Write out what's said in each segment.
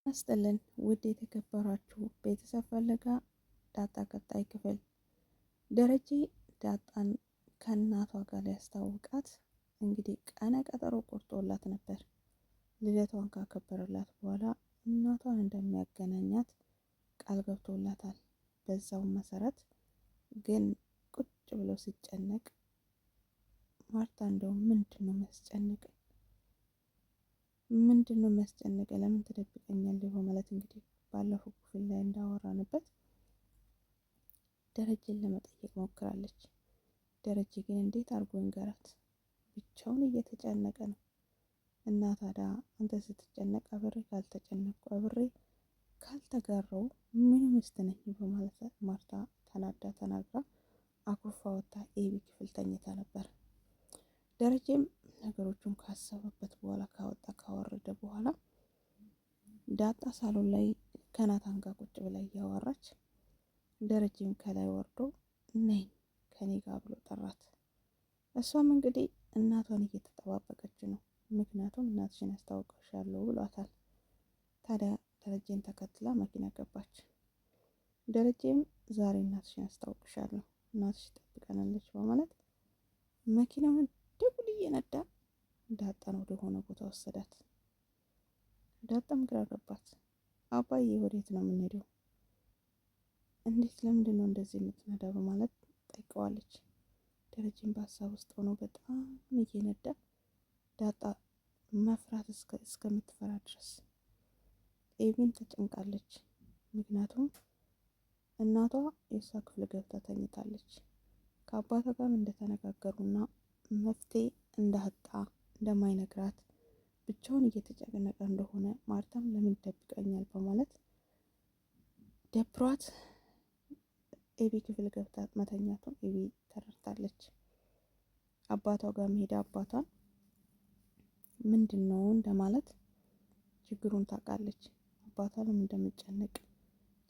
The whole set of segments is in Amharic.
አስጥልን ውድ የተከበራችሁ ቤተሰብ ፈለጋ ዳጣ ቀጣይ ክፍል። ደረጀ ዳጣን ከእናቷ ጋር ሊያስታውቃት እንግዲህ ቀነ ቀጠሮ ቆርጦላት ነበር። ልደቷን ካከበረላት በኋላ እናቷን እንደሚያገናኛት ቃል ገብቶላታል። በዛው መሰረት ግን ቁጭ ብሎ ሲጨነቅ ማርታ እንደውም ምንድን ነው የሚያስጨንቀ ለምን ትደብቀኛለህ በማለት እንግዲህ ባለፈው ክፍል ላይ እንዳወራንበት ደረጀን ለመጠየቅ ሞክራለች። ደረጀ ግን እንዴት አድርጎ እንገራት ብቻውን እየተጨነቀ ነው። እና ታዲያ አንተ ስትጨነቅ አብሬ ካልተጨነቅኩ አብሬ ካልተጋራው ምን ምስት ነኝ በማለት ማርታ ተናዳ ተናግራ አኩርፋ ወጥታ ኤቢ ክፍል ተኝታ ነበር። ደረጀም ነገሮቹን ካሰበበት በኋላ ካወረደ በኋላ ዳጣ ሳሎን ላይ ከናታን ጋር ቁጭ ብላ እያወራች ደረጀም ከላይ ወርዶ ነይ ከኔ ጋር ብሎ ጠራት። እሷም እንግዲህ እናቷን እየተጠባበቀች ነው። ምክንያቱም እናትሽን አስታውቅሻለሁ ብሏታል። ታዲያ ደረጀን ተከትላ መኪና ገባች። ደረጀም ዛሬ እናትሽን አስታውቅሻለሁ እናትሽ ትጠብቀናለች በማለት መኪናውን ደጉል እየነዳ ዳጣን ወደ ሆነ ቦታ ወሰዳት። ዳጣም ግራ ገባት። አባዬ ወዴት ነው የምንሄደው? እንዴት ለምንድን ነው እንደዚህ የምትነዳ በማለት ጠይቀዋለች። ደረጀም በሀሳብ ውስጥ ሆኖ በጣም እየነዳ ዳጣ መፍራት እስከምትፈራ ድረስ ኤቢን ተጨንቃለች። ምክንያቱም እናቷ የእሷ ክፍል ገብታ ተኝታለች። ከአባቷ ጋር እንደተነጋገሩና መፍትሄ እንዳጣ እንደማይነግራት ብቻውን እየተጨነቀ እንደሆነ ማርታም ለምን ይደብቀኛል በማለት ደብሯት ኤቢ ክፍል ገብታ መተኛቱን ኤቢ ተረድታለች። አባቷ ጋር መሄዳ አባቷን ምንድን ነው እንደማለት ችግሩን ታውቃለች። አባቷ ለምን እንደምጨነቅ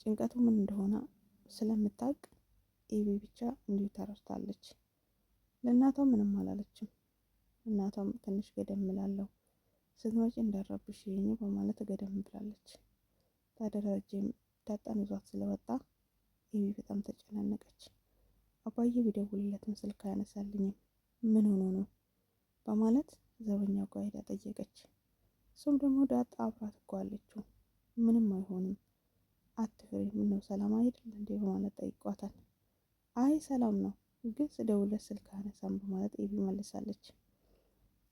ጭንቀቱ ምን እንደሆነ ስለምታውቅ ኤቢ ብቻ እንዲሁ ተረድታለች። ለእናቷ ምንም አላለችም። እናቷም ትንሽ ገደም እላለሁ ስትመጪ እንዳረብሽኝ በማለት ገደም ብላለች። ታደረጀም ዳጣን ይዟት ስለወጣ ኤቢ በጣም ተጨናነቀች። አባዬ ቢደውልለትም ስልክ አያነሳልኝም ምን ሆኖ ነው በማለት ዘበኛው ጋር ሄዳ ጠየቀች። እሱም ደግሞ ዳጣ አብራት እኮ አለችው ምንም አይሆንም አትፍሪ ምነው ሰላም አይደል እንዴ በማለት ጠይቋታል። አይ ሰላም ነው ግን ስደውልለት ስልክ አያነሳም በማለት ኤቢ መልሳለች።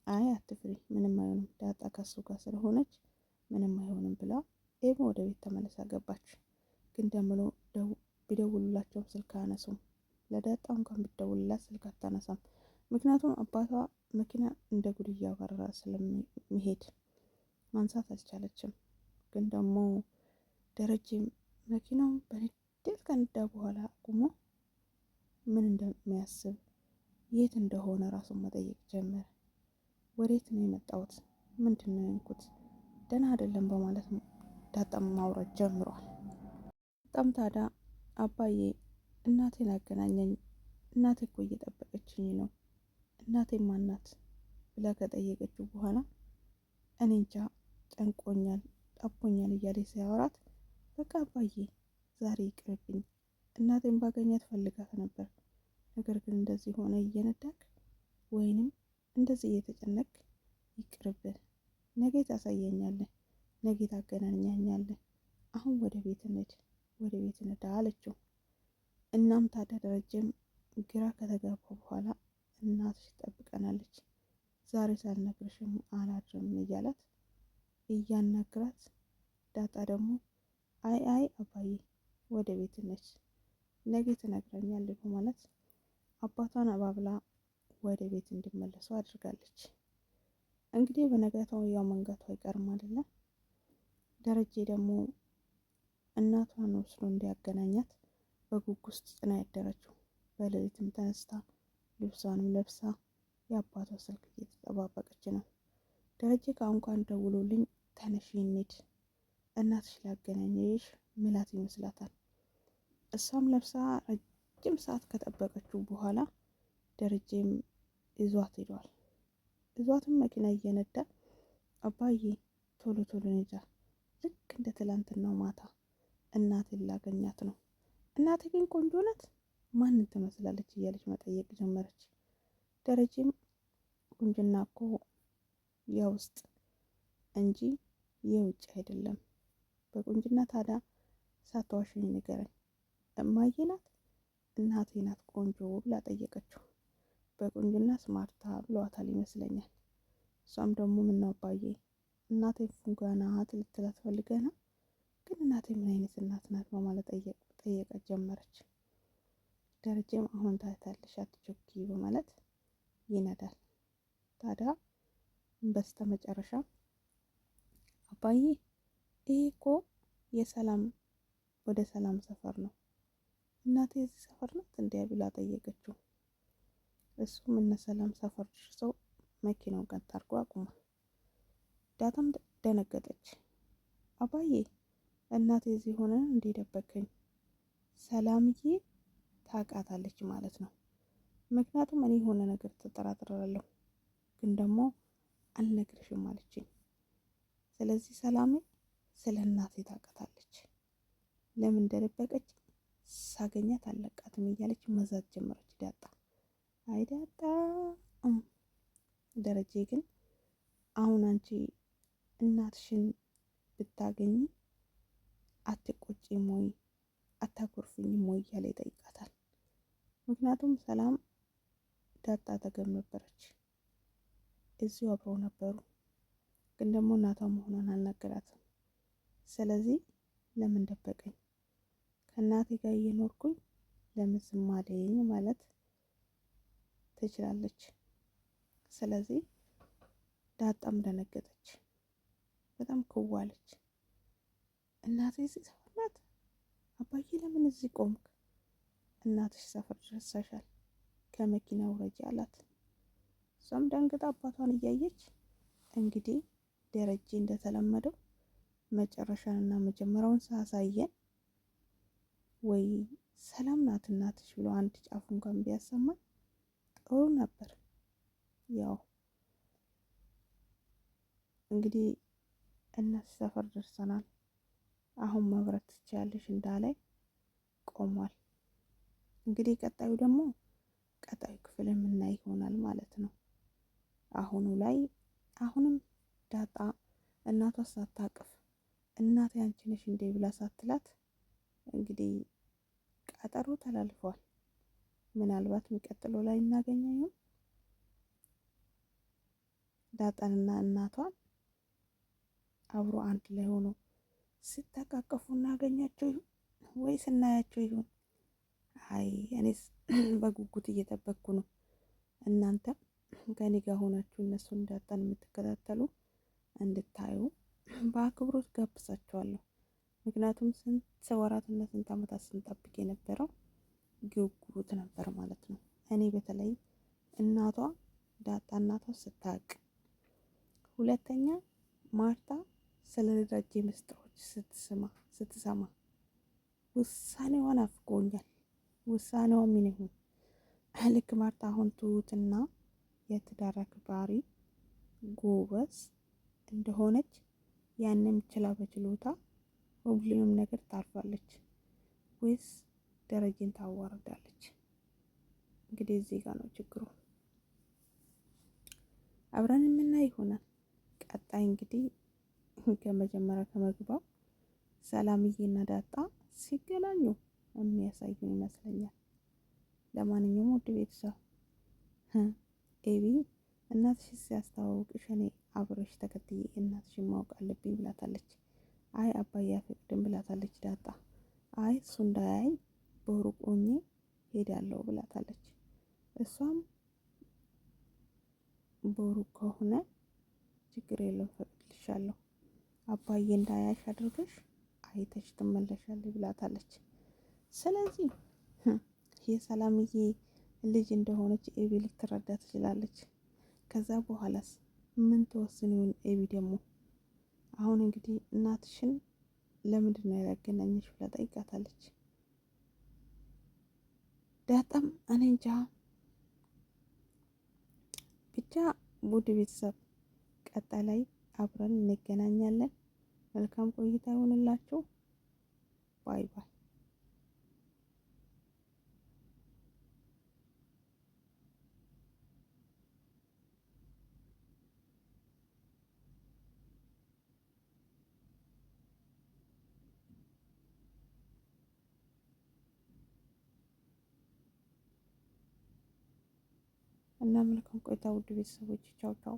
አይ አትፍሪ ምንም አይሆንም ዳጣ ከሱ ጋር ስለሆነች ምንም አይሆንም ብላ ኤቢ ወደ ቤት ተመልሳ ገባች። ግን ደግሞ ቢደውሉላቸውም ስልክ አያነሱም። ለዳጣ እንኳን ቢደውልላት ስልክ አታነሳም። ምክንያቱም አባቷ መኪና እንደ ጉድ እያበረረ ስለሚሄድ ማንሳት አልቻለችም። ግን ደግሞ ደረጀም መኪናውን በንዴት ከነዳ በኋላ አቁሞ ምን እንደሚያስብ የት እንደሆነ ራሱን መጠየቅ ጀመረ። ወዴት ነው የመጣሁት? ምንድን ነው ያንኩት? ደህና አይደለም በማለት ዳጣም ማውራት ጀምሯል። በጣም ታዲያ አባዬ እናቴን አገናኘኝ፣ እናቴ እኮ እየጠበቀችኝ ነው፣ እናቴ ማናት ብላ ከጠየቀችው በኋላ እኔ እንጃ ጨንቆኛል፣ ጠቦኛል እያለ ሲያወራት በቃ አባዬ ዛሬ ይቅርብኝ፣ እናቴን ባገኛት ፈልጋት ነበር፣ ነገር ግን እንደዚህ ሆነ እየነዳክ ወይንም እንደዚህ እየተጨነቅ ይቅርብህ፣ ነገ ታሳየኛለህ፣ ነገ ታገናኛኛለህ፣ አሁን ወደ ቤት ነዳ አለችው። እናም ታዲያ ደረጀም ግራ ከተጋባ በኋላ እናትሽ ትጠብቀናለች ዛሬ ሳልነግርሽም አላድርም እያላት እያናግራት ዳጣ ደግሞ አይ አባዬ ወደ ቤት ነች ነገ ትነግረኛለህ በማለት አባቷን አባብላ ወደ ቤት እንዲመለሱ አድርጋለች። እንግዲህ በነጋታው ያው መንጋቱ አይቀርም አይደለ? ደረጀ ደግሞ እናቷን ወስዶ እንዲያገናኛት በጉጉት ውስጥ ነው ያደረችው። በሌሊትም ተነስታ ልብሷንም ለብሳ የአባቷ ስልክ እየተጠባበቀች ነው። ደረጀ ከአሁን ደውሎልኝ ተነሽ እንሂድ እናትሽ ላገናኘሽ ምላት ይመስላታል። እሷም ለብሳ ረጅም ሰዓት ከጠበቀችው በኋላ ደረጀም ይዟት ሄዷል። ይዟትም መኪና እየነዳ አባዬ ቶሎ ቶሎ ነዳ፣ ልክ እንደ ትላንትናው ማታ እናቴን ላገኛት ነው። እናቴ ግን ቆንጆ ናት፣ ማንን ትመስላለች እያለች መጠየቅ ጀመረች። ደረጀም ቁንጅና እኮ የውስጥ እንጂ የውጭ አይደለም። በቁንጅና ታዲያ ሳትዋሽኝ ንገረኝ፣ እማዬ ናት እናቴ ናት ቆንጆ ብላ ጠየቀችው። በቁንጅና ስማርታ ብለዋታል ይመስለኛል። እሷም ደግሞ ምነው አባዬ እናቴ ፉንጋ ናት ልትላት ፈልገህ ነው? ግን እናቴ ምን አይነት እናት ናት በማለት ጠየቀች ጀመረች። ደረጀም አሁን ታያታለሽ አትቸኩ በማለት ይነዳል። ታዲያ በስተ መጨረሻ አባዬ ይሄ እኮ የሰላም ወደ ሰላም ሰፈር ነው፣ እናቴ እዚህ ሰፈር ናት እንዲያ ብላ ጠየቀችው። እሱም እነ ሰላም ሰፈር ደርሰው መኪናውን ቀጥ አድርጎ አቁሟል። ዳጣም ደነገጠች። አባዬ እናቴ እዚህ ሆነ እንዴ ደበከኝ? ሰላምዬ ታውቃታለች ማለት ነው። ምክንያቱም እኔ የሆነ ነገር ተጠራጥራለሁ፣ ግን ደግሞ አልነግርሽም አለችኝ። ስለዚህ ሰላሜ ስለ እናቴ ታውቃታለች፣ ለምን እንደደበቀች ሳገኛት አለቃትም እያለች መዛት ጀመረች ዳጣ። አይ ዳጣ፣ ደረጀ ግን አሁን አንቺ እናትሽን ብታገኝ አትቆጪም ወይ አታኮርፍኝም ወይ እያለ ይጠይቃታል። ምክንያቱም ሰላም ዳጣ አጠገብ ነበረች፣ እዚሁ አብረው ነበሩ። ግን ደግሞ እናቷ መሆኗን አልነገራትም። ስለዚህ ለምን ደበቀኝ? ከእናቴ ጋር እየኖርኩኝ ለምን ዝም አለኝ ማለት ትችላለች። ስለዚህ ዳጣም ደነገጠች፣ በጣም ክዋለች። እናቴ እዚህ ሰፈር ናት? አባዬ ለምን እዚህ ቆምክ? እናትሽ ሰፈር ደርሰሻል፣ ከመኪና ውረጂ አላት። እሷም ደንግጣ አባቷን እያየች እንግዲህ ደረጀ እንደተለመደው መጨረሻንና መጀመሪያውን ሳያሳየን ወይ ሰላም ናት እናትሽ ብሎ አንድ ጫፍ እንኳን ቢያሰማን ጥሩ ነበር። ያው እንግዲህ እናትሽ ሰፈር ደርሰናል፣ አሁን መብረት ትችያለሽ እንዳላይ ቆሟል። እንግዲህ ቀጣዩ ደግሞ ቀጣዩ ክፍል የምናይ ይሆናል ማለት ነው። አሁኑ ላይ አሁንም ዳጣ እናቷ ሳታቅፍ እናቴ አንቺ ነሽ እንዴ ብላ ሳትላት እንግዲህ ቀጠሮ ተላልፏል። ምናልባት የሚቀጥለው ላይ እናገኘው ይሆን? ዳጣንና እናቷን አብሮ አንድ ላይ ሆኖ ሲተቃቀፉ እናገኛቸው ይሆን ወይስ እናያቸው ይሆን? አይ እኔስ በጉጉት እየጠበቅኩ ነው። እናንተም ከኔ ጋር ሆናችሁ እነሱን ዳጣን የምትከታተሉ እንድታዩ በአክብሮት ጋብዛችኋለሁ። ምክንያቱም ስንት ወራትና ስንት ዓመታት ስንጠብቅ የነበረው ጉጉት ነበር ማለት ነው። እኔ በተለይ እናቷ ዳጣ እናቷ ስታቅ፣ ሁለተኛ ማርታ ስለ ደረጀ ምስጢሮች ስትሰማ ውሳኔዋ ናፍቆኛል። ውሳኔዋ ምን ይሁን? ልክ ማርታ አሁን ትሁትና የትዳር አክባሪ ጎበዝ እንደሆነች ያንም ችላ በችሎታ ሁሉንም ነገር ታልፋለች ወይስ ደረጀን ታዋርዳለች? እንግዲህ እዚህ ጋር ነው ችግሩ። አብረን የምናይ ይሆናል። ቀጣይ እንግዲህ ከመጀመሪያ ከመግባው ሰላምዬና ዳጣ ሲገናኙ የሚያሳዩን ይመስለኛል። ለማንኛውም ውድ ቤተሰብ ኤቢ እናትሽ ሲያስተዋውቅሽ እኔ አብረሽ ተከትዬ እናትሽን ማወቅ አለብኝ ብላታለች። አይ አባዬ አፈቅድም ብላታለች ዳጣ። አይ እሱ እንዳያይ በሩቅ ሆኜ ሄዳለሁ ብላታለች። እሷም በሩቅ ከሆነ ችግር የለም ፈቅድልሻለሁ፣ አባዬ እንዳያሽ አድርገሽ አይተሽ ትመለሻለች ብላታለች። ስለዚህ የሰላምዬ ልጅ እንደሆነች ኤቢ ልትረዳ ትችላለች። ከዛ በኋላስ ምን ተወስኑን? ኤቢ ደግሞ አሁን እንግዲህ እናትሽን ለምንድን ነው ያገናኘሽ ብላ ጠይቃታለች። ዳጣም እኔ እንጃ ብቻ ውድ ቤተሰብ ቀጣይ ላይ አብረን እንገናኛለን። መልካም ቆይታ ይሆንላችሁ። ባይ ባይ። እና መልካም ቆይታ ውድ ቤተሰቦች። ቻው ቻው።